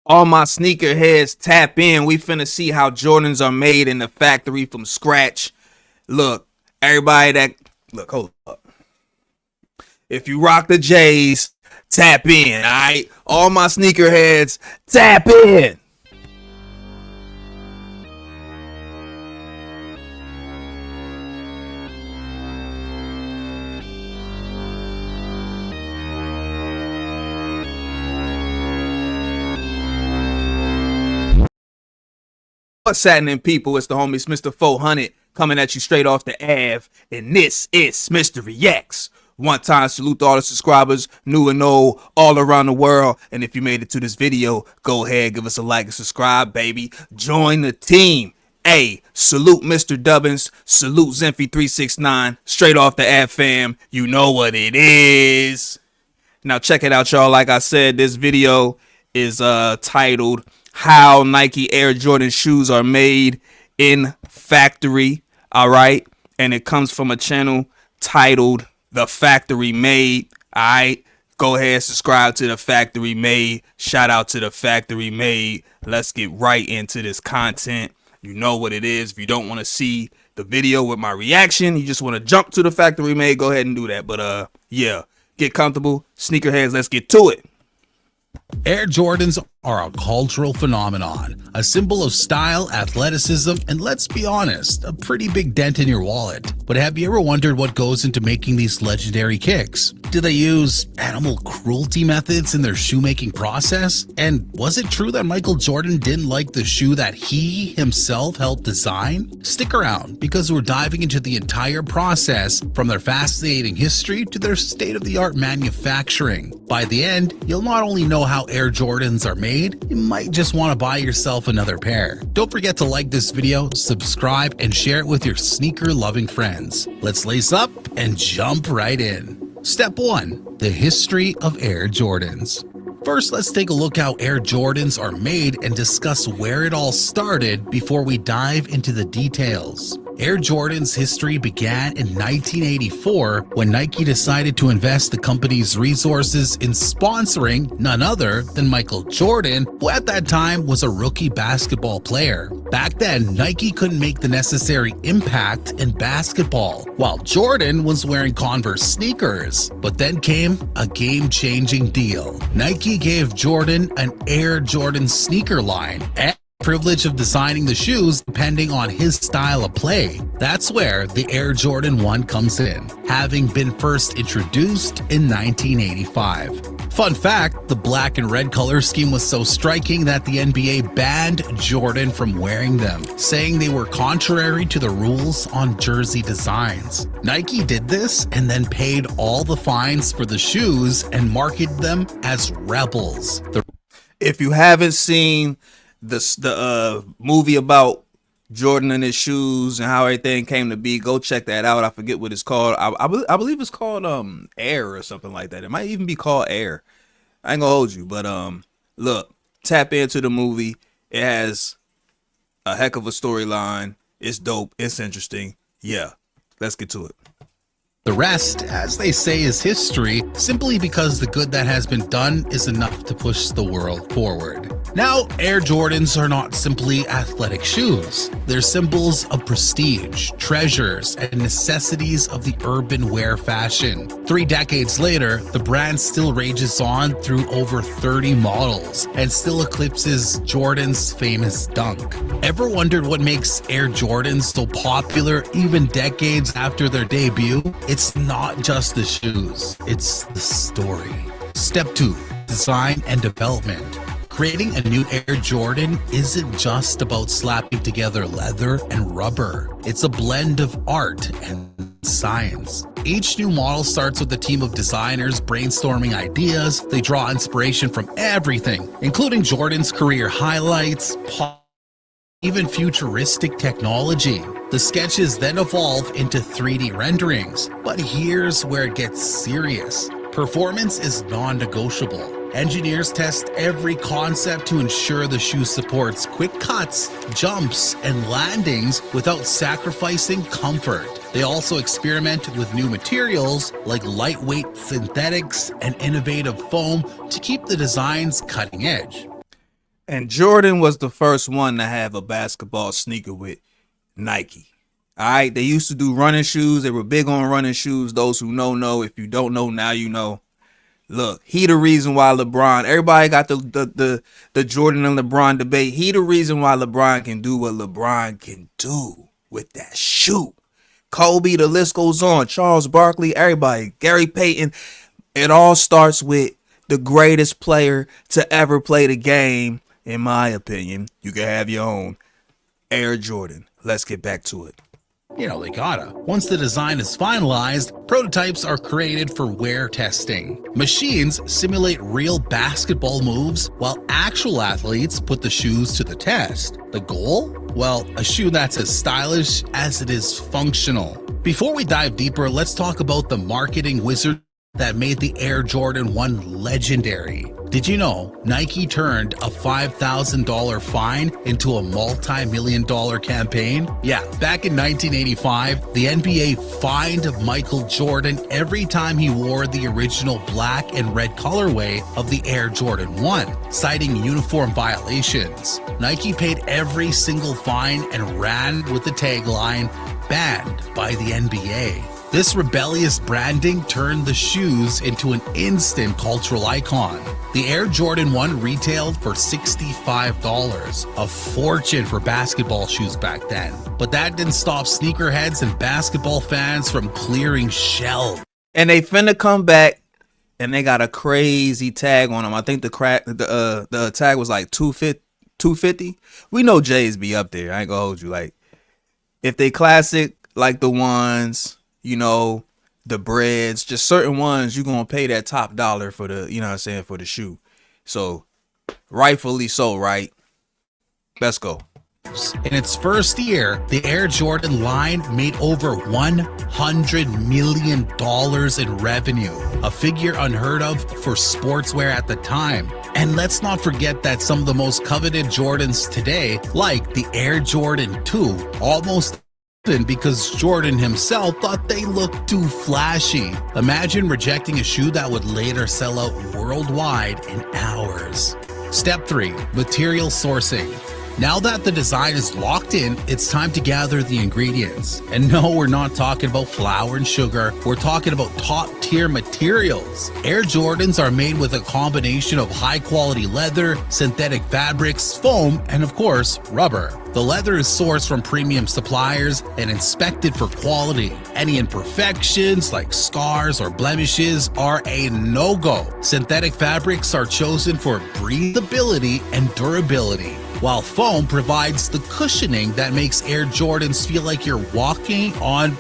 All my sneakerheads, tap in. We finna see how Jordans are made in the factory from scratch. Look, everybody that look, hold up. If you rock the J's, tap in. All right, all my sneakerheads, tap in. What's happening, people? It's the homie Smitster 400 coming at you straight off the Ave, and this is Smitster Reacts. One time salute to all the subscribers, new and old, all around the world. And if you made it to this video, go ahead, give us a like and subscribe, baby. Join the team. Hey, salute Mr. Dubbins, salute Zenfi369, straight off the Ave fam. You know what it is. Now check it out, y'all. Like I said, this video is titled How Nike Air Jordan Shoes Are Made in Factory. All right, and it comes from a channel titled The Factory Made. All right, go ahead, subscribe to The Factory Made. Shout out to The Factory Made. Let's get right into this content. You know what it is. If you don't want to see the video with my reaction, you just want to jump to The Factory Made, go ahead and do that. But yeah, get comfortable, sneakerheads. Let's get to it. Air Jordans are a cultural phenomenon, a symbol of style, athleticism, and let's be honest, a pretty big dent in your wallet. But have you ever wondered what goes into making these legendary kicks? Do they use animal cruelty methods in their shoemaking process? And was it true that Michael Jordan didn't like the shoe that he himself helped design? Stick around, because we're diving into the entire process, from their fascinating history to their state-of-the-art manufacturing. By the end, you'll not only know how Air Jordans are made, you might just want to buy yourself another pair. Don't forget to like this video, subscribe, and share it with your sneaker-loving friends. Let's lace up and jump right in. Step 1. The history of Air Jordans. First, let's take a look how Air Jordans are made and discuss where it all started before we dive into the details. Air Jordan's history began in 1984 when Nike decided to invest the company's resources in sponsoring none other than Michael Jordan, who at that time was a rookie basketball player. Back then, Nike couldn't make the necessary impact in basketball, while Jordan was wearing Converse sneakers. But then came a game-changing deal. Nike gave Jordan an Air Jordan sneaker line and privilege of designing the shoes depending on his style of play. That's where the Air Jordan 1 comes in, having been first introduced in 1985. Fun fact, the black and red color scheme was so striking that the NBA banned Jordan from wearing them, saying they were contrary to the rules on jersey designs. Nike did this and then paid all the fines for the shoes and marketed them as Rebels. If you haven't seen the movie about Jordan and his shoes and how everything came to be, go check that out. I forget what it's called. I believe it's called Air or something like that. It might even be called Air. I ain't gonna hold you, but look, tap into the movie. It has a heck of a storyline. It's dope. It's interesting. Yeah, let's get to it. The rest, as they say, is history, simply because the good that has been done is enough to push the world forward. Now, Air Jordans are not simply athletic shoes. They're symbols of prestige, treasures, and necessities of the urban wear fashion. 3 decades later, the brand still rages on through over 30 models and still eclipses Jordan's famous dunk. Ever wondered what makes Air Jordans so popular even decades after their debut? It's not just the shoes, it's the story. Step 2. Design and development. Creating a new Air Jordan isn't just about slapping together leather and rubber. It's a blend of art and science. Each new model starts with a team of designers brainstorming ideas. They draw inspiration from everything, including Jordan's career highlights, even futuristic technology. The sketches then evolve into 3D renderings. But here's where it gets serious. Performance is non-negotiable. Engineers test every concept to ensure the shoe supports quick cuts, jumps, and landings without sacrificing comfort. They also experiment with new materials like lightweight synthetics and innovative foam to keep the designs cutting edge. And Jordan was the first one to have a basketball sneaker with Nike. All right, they used to do running shoes. They were big on running shoes. Those who know. If you don't know, now you know. Look, he the reason why LeBron, everybody got the Jordan and LeBron debate. He the reason why LeBron can do what LeBron can do with that shoe. Kobe, the list goes on. Charles Barkley, everybody, Gary Payton. It all starts with the greatest player to ever play the game, in my opinion. You can have your own. Air Jordan. Let's get back to it. You know, they gotta. Once the design is finalized, prototypes are created for wear testing. Machines simulate real basketball moves, while actual athletes put the shoes to the test. The goal? Well, a shoe that's as stylish as it is functional. Before we dive deeper, let's talk about the marketing wizard that made the Air Jordan 1 legendary. Did you know Nike turned a $5,000 fine into a multi-million-dollar campaign? Yeah, back in 1985, the NBA fined Michael Jordan every time he wore the original black and red colorway of the Air Jordan 1, citing uniform violations. Nike paid every single fine and ran with the tagline, "Banned by the NBA." This rebellious branding turned the shoes into an instant cultural icon. The Air Jordan 1 retailed for $65, a fortune for basketball shoes back then. But that didn't stop sneakerheads and basketball fans from clearing shelves. And they finna come back, and they got a crazy tag on them. I think the tag was like $250. We know J's be up there. I ain't gonna hold you. Like, if they classic, like the ones, you know, the breads, just certain ones, you're going to pay that top dollar for the, you know what I'm saying, for the shoe. So, rightfully so, right? Let's go. In its first year, the Air Jordan line made over $100 million in revenue, a figure unheard of for sportswear at the time. And let's not forget that some of the most coveted Jordans today, like the Air Jordan 2, almost because Jordan himself thought they looked too flashy. Imagine rejecting a shoe that would later sell out worldwide in hours. Step 3. Material sourcing. Now that the design is locked in, it's time to gather the ingredients. And no, we're not talking about flour and sugar. We're talking about top-tier materials. Air Jordans are made with a combination of high-quality leather, synthetic fabrics, foam, and of course, rubber. The leather is sourced from premium suppliers and inspected for quality. Any imperfections like scars or blemishes are a no-go. Synthetic fabrics are chosen for breathability and durability, while foam provides the cushioning that makes Air Jordans feel like you're walking on,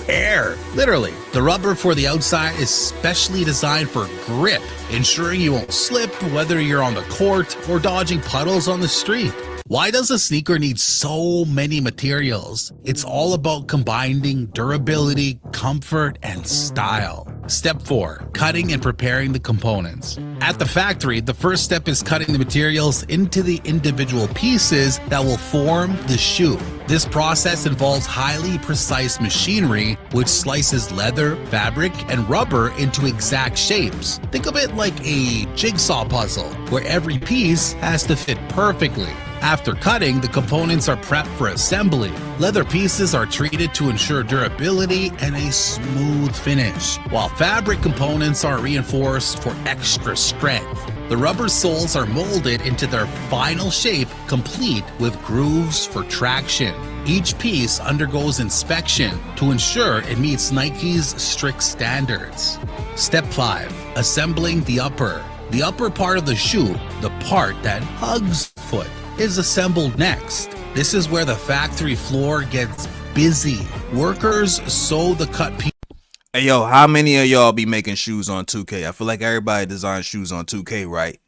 air. Literally. The rubber for the outside is specially designed for grip, ensuring you won't slip whether you're on the court or dodging puddles on the street. Why does a sneaker need so many materials? It's all about combining durability, comfort, and style. Step 4. Cutting and preparing the components. At the factory, the first step is cutting the materials into the individual pieces that will form the shoe. This process involves highly precise machinery, which slices leather, fabric, and rubber into exact shapes. Think of it like a jigsaw puzzle, where every piece has to fit perfectly. After cutting, the components are prepped for assembly. Leather pieces are treated to ensure durability and a smooth finish, while fabric components are reinforced for extra strength. The rubber soles are molded into their final shape, complete with grooves for traction. Each piece undergoes inspection to ensure it meets Nike's strict standards. Step 5. Assembling the upper. The upper part of the shoe, the part that hugs the foot, is assembled next. This is where the factory floor gets busy. Workers sew the cut piece. Hey, yo, how many of y'all be making shoes on 2K? I feel like everybody designs shoes on 2K, right?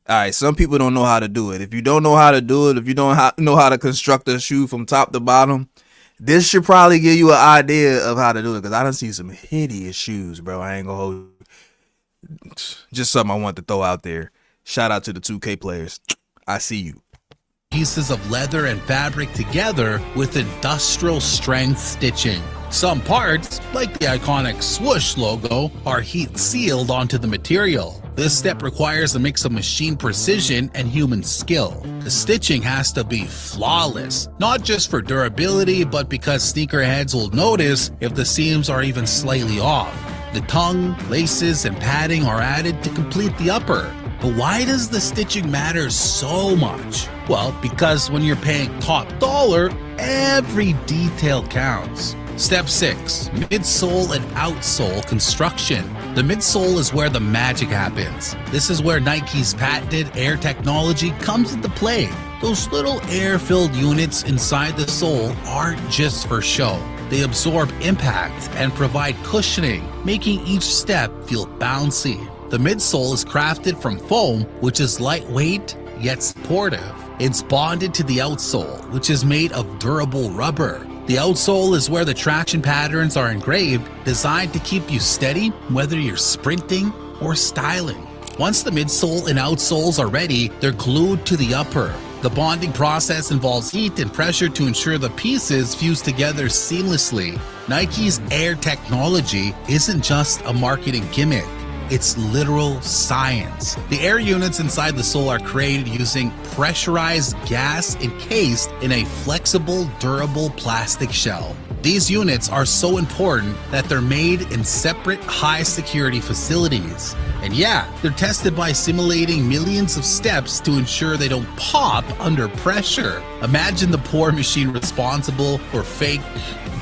All right, some people don't know how to do it. If you don't know how to do it, if you don't know how to construct a shoe from top to bottom, this should probably give you an idea of how to do it, because I done see some hideous shoes, bro. I ain't gonna hold you. Just something I want to throw out there. Shout out to the 2K players. I see you. Pieces of leather and fabric together with industrial strength stitching. Some parts, like the iconic swoosh logo, are heat sealed onto the material. This step requires a mix of machine precision and human skill. The stitching has to be flawless, not just for durability, but because sneakerheads will notice if the seams are even slightly off. The tongue, laces, and padding are added to complete the upper. But why does the stitching matter so much? Well, because when you're paying top dollar, every detail counts. Step 6. Midsole and outsole construction. The midsole is where the magic happens. This is where Nike's patented air technology comes into play. Those little air-filled units inside the sole aren't just for show. They absorb impact and provide cushioning, making each step feel bouncy. The midsole is crafted from foam, which is lightweight yet supportive. It's bonded to the outsole, which is made of durable rubber. The outsole is where the traction patterns are engraved, designed to keep you steady whether you're sprinting or styling. Once the midsole and outsoles are ready, they're glued to the upper. The bonding process involves heat and pressure to ensure the pieces fuse together seamlessly. Nike's air technology isn't just a marketing gimmick. It's literal science. The air units inside the sole are created using pressurized gas encased in a flexible, durable plastic shell. These units are so important that they're made in separate high-security facilities. And yeah, they're tested by simulating millions of steps to ensure they don't pop under pressure. Imagine the poor machine responsible for fake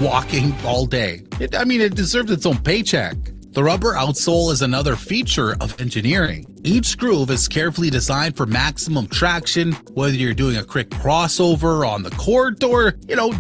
walking all day. It deserves its own paycheck. The rubber outsole is another feature of engineering. Each groove is carefully designed for maximum traction, whether you're doing a quick crossover on the court or,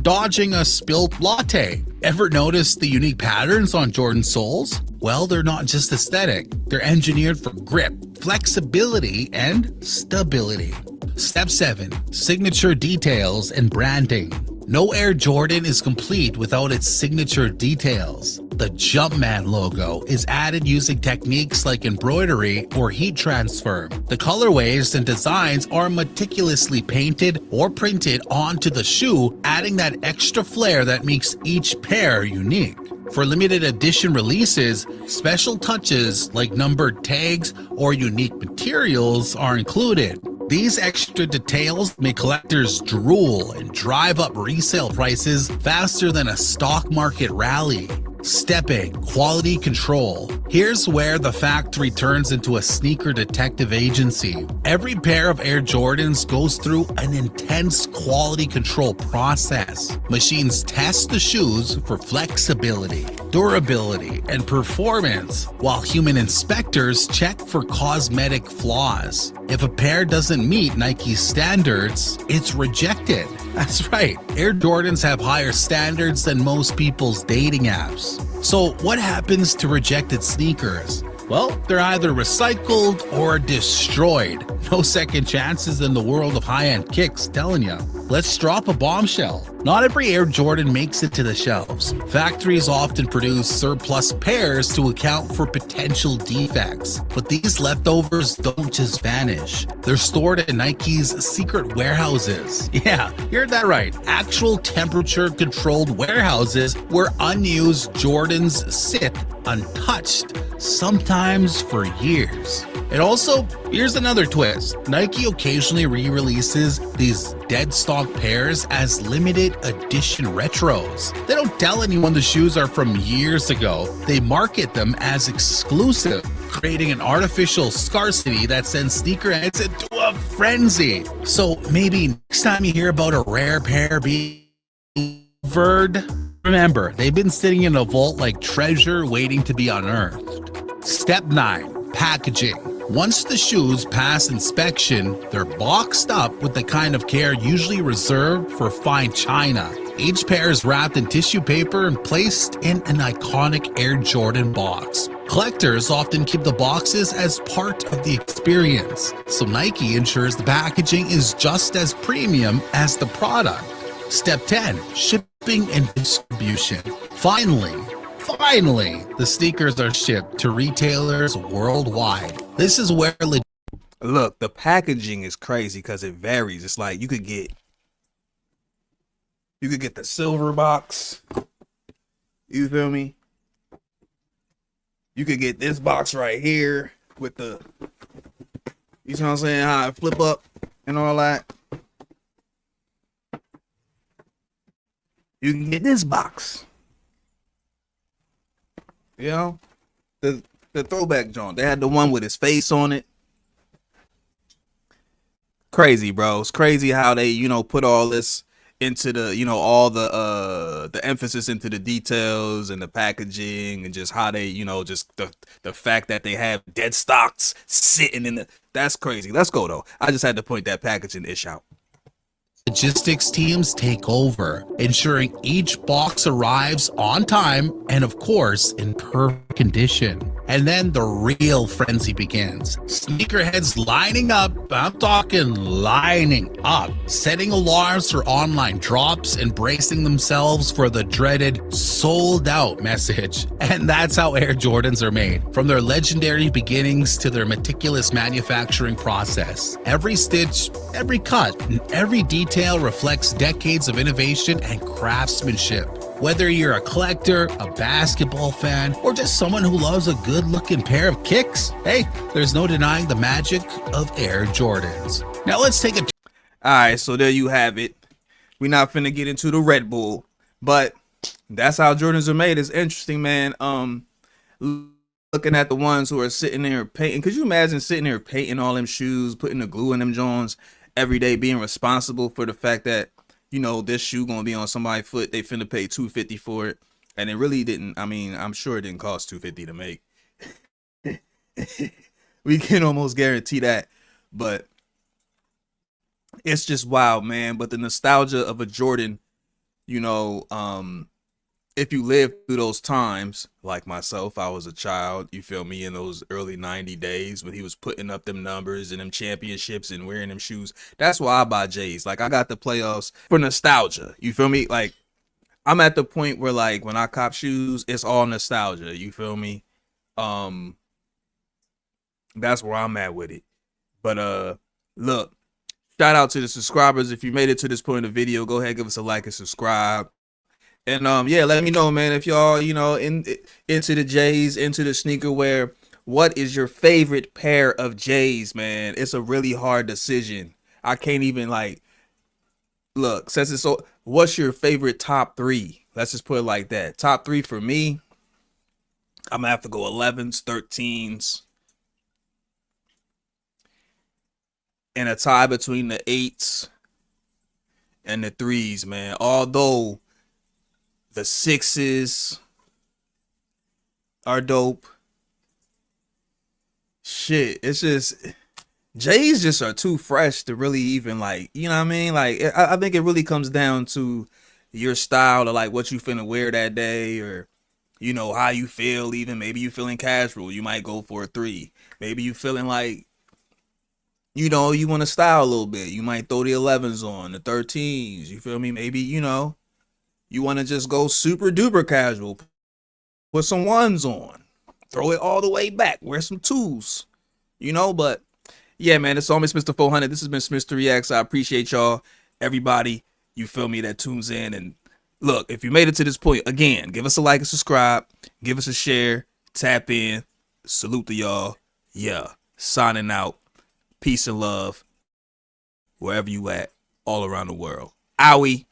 dodging a spilled latte. Ever notice the unique patterns on Jordan soles? Well, they're not just aesthetic. They're engineered for grip, flexibility, and stability. Step 7. Signature details and branding. No Air Jordan is complete without its signature details. The Jumpman logo is added using techniques like embroidery or heat transfer. The colorways and designs are meticulously painted or printed onto the shoe, adding that extra flair that makes each pair unique. For limited edition releases, special touches like numbered tags or unique materials are included. These extra details make collectors drool and drive up resale prices faster than a stock market rally. Step 8. Quality control. Here's where the factory turns into a sneaker detective agency. Every pair of Air Jordans goes through an intense quality control process. Machines test the shoes for flexibility, durability, and performance, while human inspectors check for cosmetic flaws. If a pair doesn't meet Nike's standards, it's rejected. That's right, Air Jordans have higher standards than most people's dating apps. So what happens to rejected sneakers? Well, they're either recycled or destroyed. No second chances in the world of high-end kicks, telling ya. Let's drop a bombshell. Not every Air Jordan makes it to the shelves. Factories often produce surplus pairs to account for potential defects. But these leftovers don't just vanish. They're stored in Nike's secret warehouses. Yeah, you heard that right. Actual temperature-controlled warehouses where unused Jordans sit untouched, sometimes for years. And also, here's another twist. Nike occasionally re-releases these dead stock pairs as limited edition retros. They don't tell anyone the shoes are from years ago. They market them as exclusive, creating an artificial scarcity that sends sneakerheads into a frenzy. So maybe next time you hear about a rare pair being covered, remember, they've been sitting in a vault like treasure waiting to be unearthed. Step 9. Packaging. Once the shoes pass inspection, they're boxed up with the kind of care usually reserved for fine china. Each pair is wrapped in tissue paper and placed in an iconic Air Jordan box. Collectors often keep the boxes as part of the experience, so Nike ensures the packaging is just as premium as the product. Step 10. Shipping and distribution. Finally, the sneakers are shipped to retailers worldwide. This is where Look, the packaging is crazy because it varies. It's like you could get the silver box. You feel me? You could get this box right here. with the, you know what I'm saying, how it flip up and all that. You can get this box. You know, the throwback joint. They had the one with his face on it. Crazy, bro. It's crazy how they, put all this into the, all the emphasis into the details and the packaging and just how they, just the fact that they have dead stocks sitting in the, that's crazy. Let's go though. I just had to point that packaging ish out. Logistics teams take over, ensuring each box arrives on time and, of course, in perfect condition. And then the real frenzy begins. Sneakerheads lining up, I'm talking lining up, setting alarms for online drops and bracing themselves for the dreaded sold out message. And that's how Air Jordans are made. From their legendary beginnings to their meticulous manufacturing process. Every stitch, every cut, and every detail reflects decades of innovation and craftsmanship. Whether you're a collector, a basketball fan, or just someone who loves a good-looking pair of kicks, hey, there's no denying the magic of Air Jordans. Now let's take a... All right, so there you have it. We're not finna get into the Red Bull, but that's how Jordans are made. It's interesting, man. Looking at the ones who are sitting there painting. Could you imagine sitting there painting all them shoes, putting the glue in them joints every day, being responsible for the fact that, this shoe gonna be on somebody's foot, they finna pay $250 for it, and it really didn't. I mean, I'm sure it didn't cost $250 to make. We can almost guarantee that, but it's just wild, man. But the nostalgia of a Jordan, if you live through those times, like myself, I was a child, you feel me, in those early 90 days when he was putting up them numbers and them championships and wearing them shoes. That's why I buy J's. Like, I got the playoffs for nostalgia. You feel me? Like, I'm at the point where, like, when I cop shoes, it's all nostalgia. You feel me? That's where I'm at with it. But, look, shout out to the subscribers. If you made it to this point in the video, go ahead, give us a like and subscribe. And yeah, let me know, man, if y'all, into the J's, into the sneaker wear. What is your favorite pair of J's, man? It's a really hard decision. I can't even, like, look, since it's so, what's your favorite top three? Let's just put it like that. Top three for me, I'm gonna have to go 11s, 13s, and a tie between the 8s and the 3s, man. Although the 6s are dope. Shit, it's just J's just are too fresh to really even, like, you know what I mean? Like, I think it really comes down to your style, or like what you finna wear that day, or how you feel. Even maybe you feeling casual, you might go for a 3. Maybe you feeling like, you want to style a little bit, you might throw the 11s on, the 13s. You feel me? Maybe you want to just go super duper casual, put some 1s on, throw it all the way back, wear some 2s, but yeah, man, it's always Mr. 400. This has been Smitster Reacts. I appreciate y'all, everybody, you feel me, that tunes in. And look, if you made it to this point, again, give us a like and subscribe, give us a share, tap in, salute to y'all. Yeah, signing out. Peace and love wherever you at, all around the world. Owie.